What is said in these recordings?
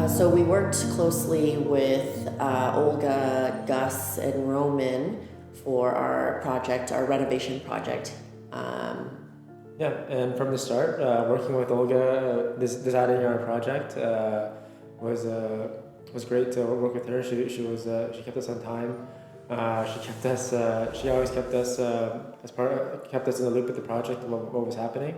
So we worked closely with Olga, Gus, and Roman for our project, our renovation project. Yeah, and from the start, working with Olga, designing our project was great to work with her. She kept us on time. She always kept us kept us in the loop with the project and what was happening.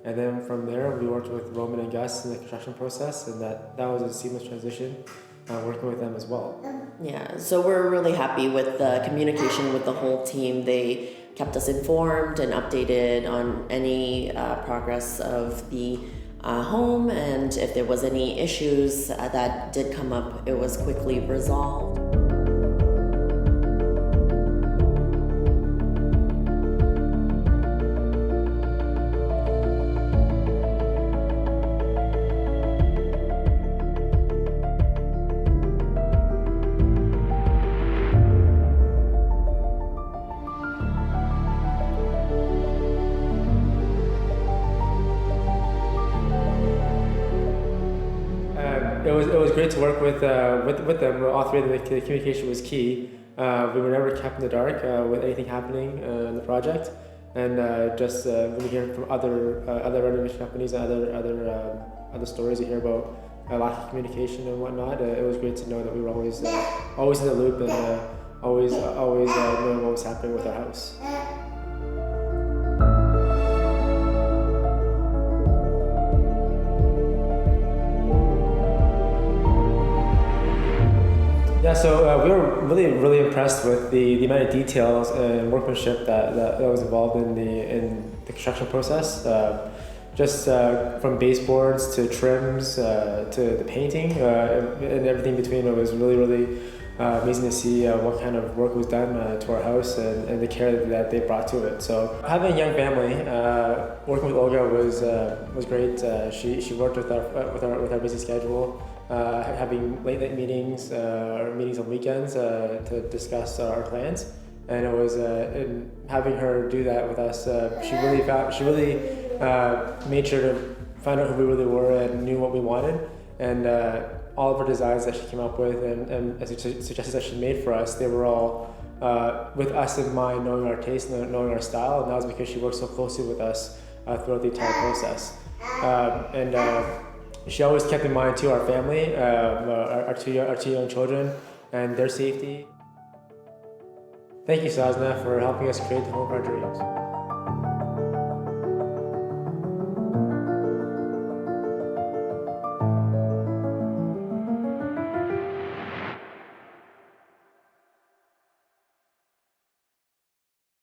And then from there, we worked with Roman and Gus in the construction process, and that was a seamless transition, working with them as well. Yeah, so we're really happy with the communication with the whole team. They kept us informed and updated on any progress of the home, and if there was any issues that did come up, it was quickly resolved. It was great to work with them. All three of them. The communication was key. We were never kept in the dark with anything happening in the project, and just when we hear from other renovation companies and other stories you hear about lack of communication and whatnot, it was great to know that we were always in the loop and always knowing what was happening with our house. Yeah, so we were really impressed with the amount of details and workmanship that was involved in the construction process. Just from baseboards to trims to the painting and everything between. It was really amazing to see what kind of work was done to our house and the care that they brought to it. So having a young family, working with Olga was great. She worked with our busy schedule. Having late night meetings or meetings on weekends to discuss our plans, and it was in having her do that with us. She really made sure to find out who we really were and knew what we wanted, and all of her designs that she came up with and suggestions that she made for us, they were all with us in mind, knowing our taste, knowing our style, and that was because she worked so closely with us throughout the entire process. She always kept in mind too our family, our two young children, and their safety. Thank you, Sazna, for helping us create the home of our dreams.